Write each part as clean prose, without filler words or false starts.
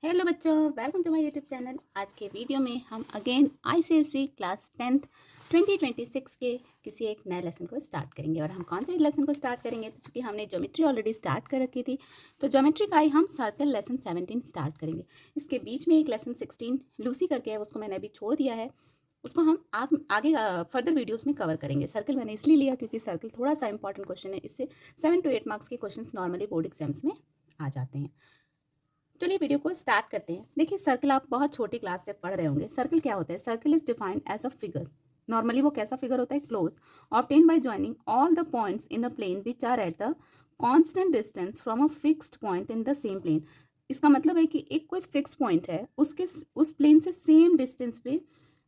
Hello बच्चों, welcome to my YouTube channel. आज के वीडियो में हम अगेन आईसीएसई क्लास 10th 2026 के किसी एक नए लेसन को स्टार्ट करेंगे। और हम कौन से लेसन को स्टार्ट करेंगे, तो चूँकि हमने ज्योमेट्री ऑलरेडी स्टार्ट कर रखी थी, तो ज्योमेट्री का ही हम सर्कल लेसन 17 स्टार्ट करेंगे। इसके बीच में एक लेसन 16 लूसी करके है, उसको मैंने अभी छोड़ दिया है। उसको हम आगे फर्दर वीडियोस में कवर करेंगे। सर्कल मैंने इसलिए लिया क्योंकि सर्कल थोड़ा सा इंपॉर्टेंट क्वेश्चन है, इससे 7 to 8 मार्क्स के क्वेश्चन नॉर्मली बोर्ड एग्जाम्स में आ जाते हैं। चलिए वीडियो को स्टार्ट करते हैं। देखिए, सर्कल आप बहुत छोटी क्लास से पढ़ रहे होंगे। सर्कल क्या होता है? Circle is defined as a figure. Normally वो कैसा फिगर होता है? Close obtain by joining all the points in the plane which are at the constant distance from a fixed point in the same plane. इसका मतलब है कि एक कोई फिक्स पॉइंट है, उसके उस प्लेन से सेम डिस्टेंस पे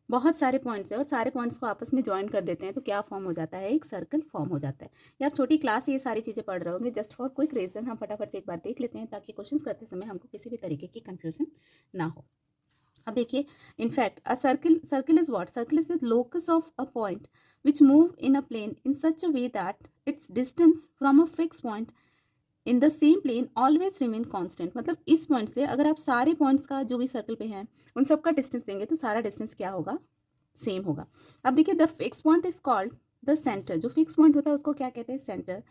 बहुत सारे पॉइंट्स है और सारे पॉइंट्स को आपस में ज्वाइन कर देते हैं, तो क्या फॉर्म हो जाता है? एक सर्कल फॉर्म हो जाता है। ये आप छोटी क्लास से ये सारी चीज़ें पढ़ रहे होंगे। जस्ट फॉर क्विक रीजन हम फटाफट से एक बार देख लेते हैं, ताकि क्वेश्चंस करते समय हमको किसी भी तरीके की कंफ्यूजन ना हो। अब देखिए, in fact a circle is what? Circle is the locus of a point which move in a plane in such a way that its distance from a fix point in the same plane always remain constant. मतलब इस point से अगर आप सारे points का जो भी circle पे हैं उन सबका डिस्टेंस देंगे, तो सारा डिस्टेंस क्या होगा? सेम होगा। अब देखिए, the fix point is called the centre. जो फिक्स पॉइंट होता है उसको क्या कहते हैं? Centre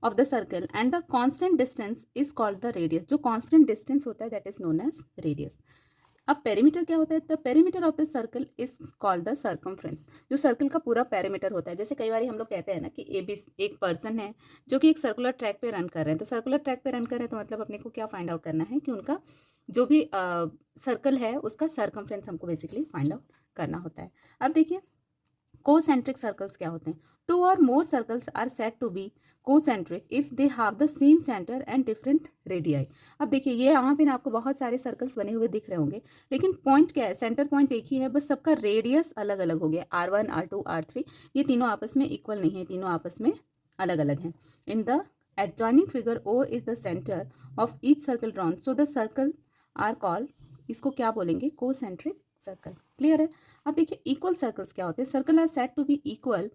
of the circle. And the constant distance is called the radius. जो कांस्टेंट डिस्टेंस होता है that is known as radius. अब पेरीमीटर क्या होता है? The perimeter of the circle is called the circumference. जो सर्कल का पूरा पेरीमीटर होता है, जैसे कई बार हम लोग कहते हैं ना कि एक पर्सन है जो कि एक सर्कुलर ट्रैक पे रन कर रहे हैं। तो सर्कुलर ट्रैक पे रन कर रहे हैं, तो मतलब अपने को क्या फाइंड आउट करना है कि उनका जो भी सर्कल है उसका सर्कमफ्रेंस हमको बेसिकली फाइंड आउट करना होता है। अब देखिए, कोसेंट्रिक सर्कल्स क्या होते हैं? Two or more circles are said to be concentric if they have the same centre and different radii. अब देखिए, ये यहाँ पे ना आपको बहुत सारे सर्कल्स बने हुए दिख रहे होंगे, लेकिन पॉइंट क्या है? सेंटर पॉइंट एक ही है, बस सबका रेडियस अलग अलग हो गया। R1 R2 R3 ये तीनों आपस में इक्वल नहीं है, तीनों आपस में अलग अलग हैं। In the adjoining figure O is the center of each circle drawn, so the circle are called, इसको क्या बोलेंगे? Concentric circle. क्लियर है? अब देखिए, इक्वल सर्कल्स क्या होते हैं? Circle are said to be equal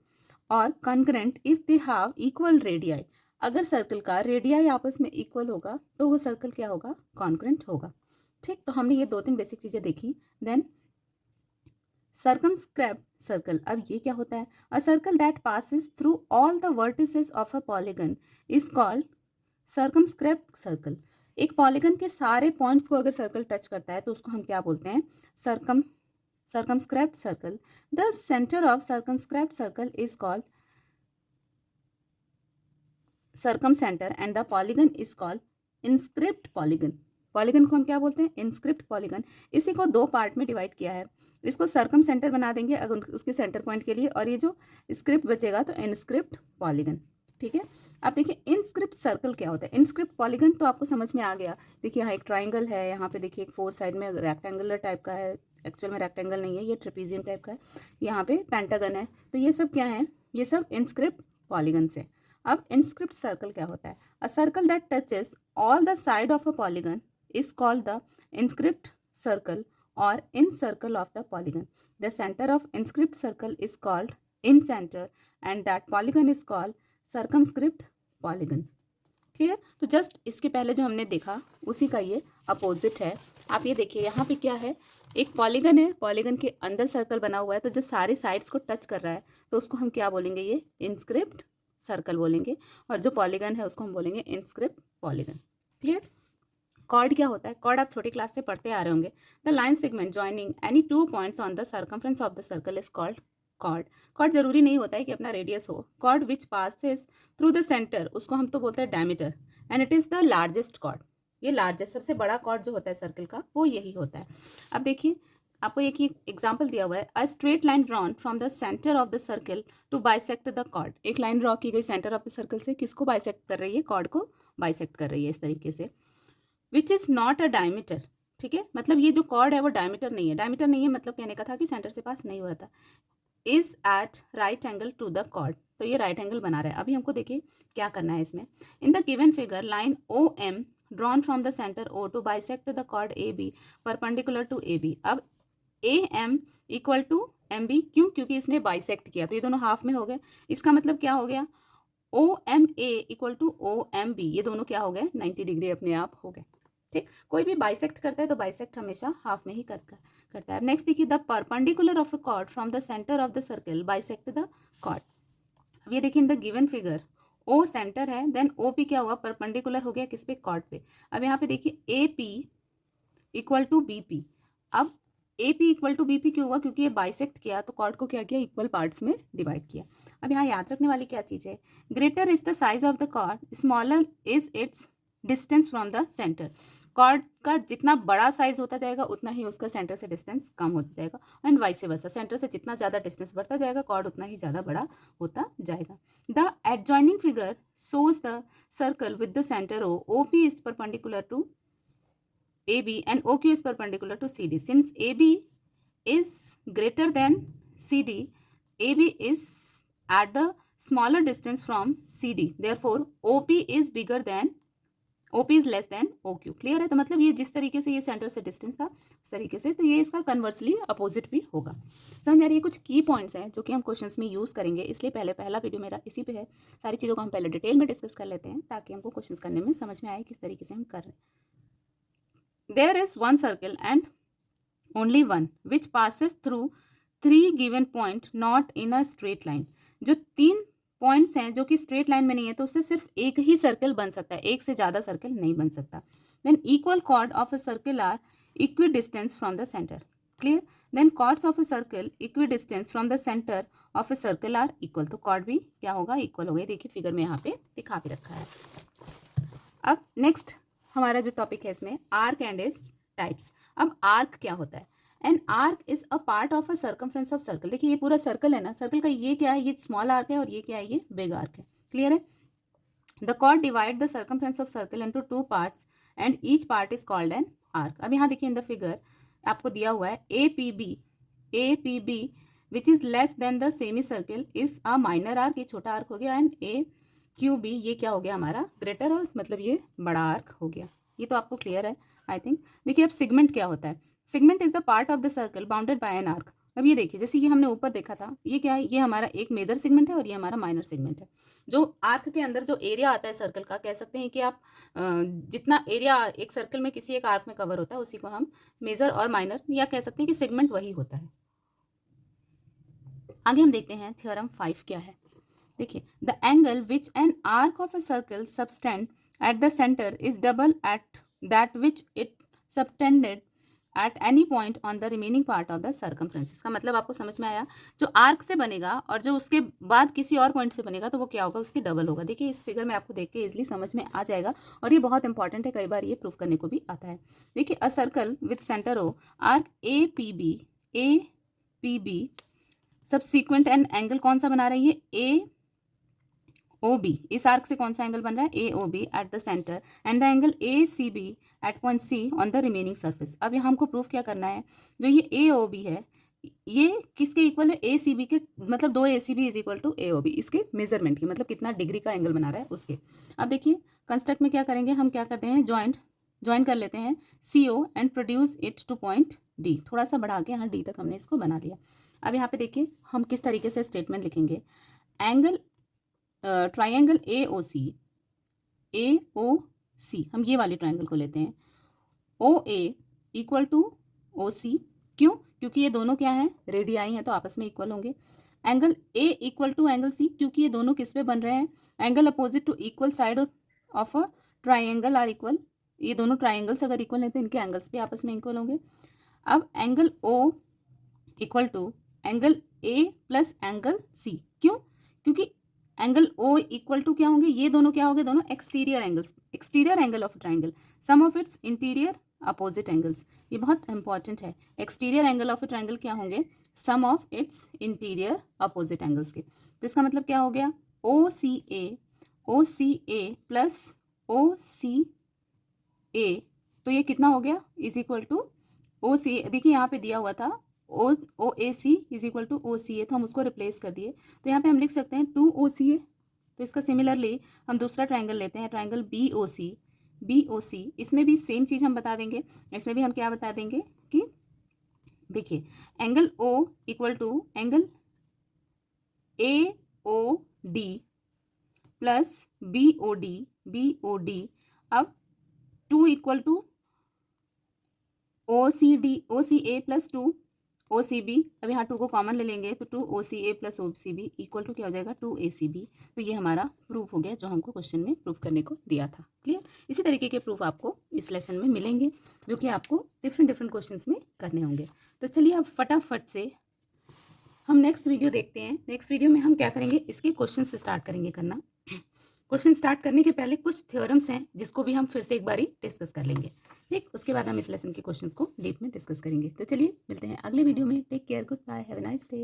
और congruent if they have equal radii. अगर सर्कल का रेडियाई आपस में इक्वल होगा तो वो सर्कल क्या होगा? कॉन्ग्रुएंट होगा। ठीक, तो हमने ये दो तीन बेसिक चीजें देखी। Then circumscribed circle. अब ये क्या होता है? A circle that passes through all the vertices of a polygon is called circumscribed circle. एक पॉलीगन के सारे पॉइंट्स को अगर सर्कल टच करता है तो उसको हम क्या बोलते हैं? Circumscribed circle. The centre of circumscribed circle is called circumcentre and the polygon is called inscribed polygon. Polygon को हम क्या बोलते हैं? Inscribed polygon. इसी को दो पार्ट में डिवाइड किया है। इसको सर्कम सेंटर बना देंगे अगर उसके सेंटर पॉइंट के लिए, और ये जो स्क्रिप्ट बचेगा तो इनस्क्रिप्ट पॉलीगन। ठीक है। अब देखिए, इनस्क्रिप्ट सर्कल क्या होता है? इनस्क्रिप्ट पॉलीगन तो आपको समझ में आ गया। देखिए, यहाँ एक ट्राइंगल है, यहाँ पे देखिए एक फोर साइड में रेक्टेंगुलर टाइप का है। एक्चुअल में रेक्टेंगल नहीं है, ये ट्रेपीजियम टाइप का है। यहाँ पे पेंटागन है। तो ये सब क्या है? ये सब इनस्क्रिप्ट पॉलीगन से। अब इनस्क्रिप्ट सर्कल क्या होता है? A circle that touches all the side of a polygon is called the inscribed circle और incircle of the polygon. The centre of inscribed circle is called incentre and that polygon is called circumscribed polygon. Clear? तो just इसके पहले जो हमने देखा उसी का ये अपोजिट है। आप ये देखिए, यहाँ पे क्या है? एक पॉलीगन है, पॉलीगन के अंदर सर्कल बना हुआ है, तो जब सारे साइड्स को टच कर रहा है तो उसको हम क्या बोलेंगे? ये इनस्क्रिप्ट सर्कल बोलेंगे। और जो पॉलीगन है उसको हम बोलेंगे इनस्क्रिप्ट पॉलीगन। क्लियर? कॉर्ड क्या होता है? कॉर्ड आप छोटी क्लास से पढ़ते आ रहे होंगे। The line segment joining any two points on the circumference of the circle is called chord. Chord जरूरी नहीं होता है कि अपना रेडियस हो। Chord which passes through the centre, उसको हम तो बोलते हैं diameter, and it is the largest chord. ये लार्जेस्ट, सबसे बड़ा कॉर्ड जो होता है सर्कल का, वो यही होता है। अब देखिए, आपको एक ही एग्जाम्पल दिया हुआ है। A straight line drawn from the centre of the circle to bisect the chord. एक लाइन ड्रॉ की गई सेंटर ऑफ द सर्कल से, किसको बाइसेक्ट कर रही है? कॉर्ड को बाइसेक्ट कर रही है इस तरीके से। Which is not a diameter. ठीक है, मतलब ये जो कॉर्ड है वो डायमीटर नहीं है। डायमीटर नहीं है मतलब कहने का था कि सेंटर से पास नहीं हो रहा था। Is at right angle to the chord, तो ये राइट एंगल बना रहा है। अभी हमको देखिए क्या करना है इसमें। In the given figure line O M drawn from the centre O to bisect the chord A B perpendicular to A B. अब A M equal to M B, क्यों? क्योंकि इसने बाइसेक्ट किया, तो ये दोनों हाफ में हो गए। इसका मतलब क्या हो गया? O M A equal to O M B, ये दोनों क्या हो गए? 90 डिग्री अपने आप हो गए। ठीक, कोई भी बाइसेक्ट करता है तो बाइसेक्ट हमेशा हाफ में ही करता है। नेक्स्ट देखिए, the perpendicular of a chord from the centre of the circle bisect the chord. अब ये देखिए in the given figure O centre है, देन ओ पी क्या हुआ, परपेंडिकुलर हो गया किस पे, कॉर्ड पे। अब यहाँ पे देखिए A P equal to B P. अब A P equal to B P क्यों हुआ, क्योंकि ये बाइसेक्ट किया तो कॉर्ड को क्या किया, इक्वल पार्ट्स में डिवाइड किया। अब यहाँ याद रखने वाली क्या चीज़ है, greater is the size of the chord, smaller is its distance from the centre. Chord का जितना बड़ा साइज होता जाएगा उतना ही उसका सेंटर से डिस्टेंस कम होता जाएगा, एंड वाइस वर्सा, सेंटर से जितना ज़्यादा डिस्टेंस बढ़ता जाएगा कॉर्ड उतना ही ज़्यादा बड़ा होता जाएगा। The adjoining figure shows the circle with the center O. OP is perpendicular to AB and OQ is perpendicular to CD. Since AB is greater than CD, AB is at the smaller distance from CD. Therefore, OP is bigger than OP is less than OQ. Clear है, तो मतलब ये जिस तरीके से ये centre से distance था उस तरीके से, तो ये इसका कन्वर्सली अपोजिट भी होगा। समझ आ रही है, कुछ की पॉइंट्स हैं जो कि हम क्वेश्चंस में यूज़ करेंगे, इसलिए पहला वीडियो मेरा इसी पे है। सारी चीज़ों को हम पहले डिटेल में डिस्कस कर लेते हैं ताकि हमको क्वेश्चंस करने में समझ में आए किस तरीके से हम कर रहे हैं। There is one circle and only one which passes through 3 given point not in a straight line. जो 3 पॉइंट्स हैं जो कि स्ट्रेट लाइन में नहीं है तो उससे सिर्फ एक ही सर्कल बन सकता है, एक से ज़्यादा सर्कल नहीं बन सकता। Then equal chord of a circle are equidistance from the centre. Clear, then chords of a circle equidistance from the centre of a circle are equal, तो कॉर्ड भी क्या होगा, इक्वल हो गया। देखिए फिगर में यहाँ पे दिखा भी रखा है। अब नेक्स्ट हमारा जो टॉपिक है इसमें आर्क एंड इट्स टाइप्स। अब आर्क क्या होता है, an arc is a part of a circumference of circle. देखिए ये पूरा सर्कल है ना, सर्कल का ये क्या है, ये स्मॉल आर्क है और ये क्या है, ये बिग आर्क है। क्लियर है, the chord divide the circumference of circle into 2 parts and each part is called an arc. अब यहाँ देखिए इन द फिगर आपको दिया हुआ है A P B which is less than the semicircle is a minor arc, ये छोटा arc हो गया, एंड ए क्यू बी ये क्या हो गया हमारा, ग्रेटर आर्क, मतलब ये बड़ा आर्क हो गया। ये तो आपको क्लियर है आई थिंक। देखिए अब सिगमेंट क्या होता है, segment is the part of the circle bounded by an arc. अब ये देखिए जैसे ये हमने ऊपर देखा था, ये क्या है, ये हमारा एक मेजर सेगमेंट है और ये हमारा माइनर सेगमेंट है। जो आर्क के अंदर जो एरिया आता है सर्कल का, कह सकते हैं कि आप जितना एरिया एक सर्कल में किसी एक आर्क में कवर होता है उसी को हम मेजर और माइनर, या कह सकते हैं कि सेगमेंट वही होता है। आगे हम देखते हैं थ्योरम 5 क्या है। देखिए the angle which an arc of a circle subtend eight the centre is double at that which it subtended at any point on the remaining part of the circumference. इसका मतलब आपको समझ में आया, जो आर्क से बनेगा और जो उसके बाद किसी और पॉइंट से बनेगा तो वो क्या होगा, उसकी डबल होगा। देखिए इस फिगर में आपको देख के इजिली समझ में आ जाएगा, और ये बहुत इंपॉर्टेंट है, कई बार ये प्रूफ करने को भी आता है। देखिए a circle with centre O, arc A P B subsequent and angle कौन सा बना रही है, ए ओ बी। इस आर्क से कौन सा एंगल बन रहा है, A O B at the centre, and the angle A C B at point C on the remaining surface. अब यहाँ हमको प्रूफ क्या करना है, जो ये ए ओ बी है ये किसके इक्वल है, ए सी बी के, मतलब 2 A C B is equal to A O B, इसके मेजरमेंट की, मतलब कितना डिग्री का एंगल बना रहा है उसके। अब देखिए कंस्ट्रक्ट में क्या करेंगे, हम क्या करते हैं, ज्वाइंट कर लेते हैं C O and produce it to point D. थोड़ा सा बढ़ा के यहाँ डी तक हमने इसको बना दिया। अब यहाँ पे देखिए हम किस तरीके से स्टेटमेंट लिखेंगे, एंगल ट्राइंगल ए ओ सी, हम ये वाले ट्राइंगल को लेते हैं, ओ ए इक्वल टू ओ सी, क्यों, क्योंकि ये दोनों क्या है, रेडियाई हैं तो आपस में इक्वल होंगे। Angle A equal to angle C, क्योंकि ये दोनों किस पे बन रहे हैं, angle opposite to equal side of a triangle are equal. ये दोनों ट्राइंगल्स अगर इक्वल हैं तो इनके एंगल्स भी आपस में इक्वल होंगे। अब angle O equal to angle A plus angle C, क्यों, क्योंकि एंगल ओ इक्वल टू क्या होंगे, ये दोनों क्या होंगे, दोनों exterior angles, exterior angle of triangle, sum of its interior opposite angles. ये बहुत इंपॉर्टेंट है, exterior angle of a triangle क्या होंगे, sum of its interior opposite angles के। तो इसका मतलब क्या हो गया, ओ सी ए प्लस ओ सी ए, तो ये कितना हो गया, इज इक्वल टू ओ सी। देखिए यहाँ पे दिया हुआ था ओ ए सी इज इक्वल टू ओ सी ए, तो हम उसको रिप्लेस कर दिए, तो यहाँ पे हम लिख सकते हैं 2 ओ सी ए। तो इसका सिमिलरली हम दूसरा ट्राइंगल लेते हैं, ट्राइंगल बी ओ सी, इसमें भी सेम चीज़ हम बता देंगे। इसमें भी हम क्या बता देंगे कि देखिए angle O equal to angle A O D plus B O D. अब 2 equal to OCA plus 2 OCB, अब यहाँ 2 को कॉमन ले लेंगे तो 2 OCA plus OCB equal to क्या हो जाएगा 2 ACB। तो ये हमारा प्रूफ हो गया जो हमको क्वेश्चन में प्रूफ करने को दिया था। क्लियर। इसी तरीके के प्रूफ आपको इस लेसन में मिलेंगे जो कि आपको डिफरेंट क्वेश्चंस में करने होंगे। तो चलिए अब फटाफट से हम नेक्स्ट वीडियो देखते हैं। नेक्स्ट वीडियो में हम क्या करेंगे, इसके क्वेश्चन से स्टार्ट करेंगे करना। क्वेश्चन स्टार्ट करने के पहले कुछ थ्योरम्स हैं जिसको भी हम फिर से एक बारी डिस्कस कर लेंगे। ठीक, उसके बाद हम इस लेसन के क्वेश्चंस को डीप में डिस्कस करेंगे। तो चलिए मिलते हैं अगले वीडियो में। Take care, goodbye, have a nice day.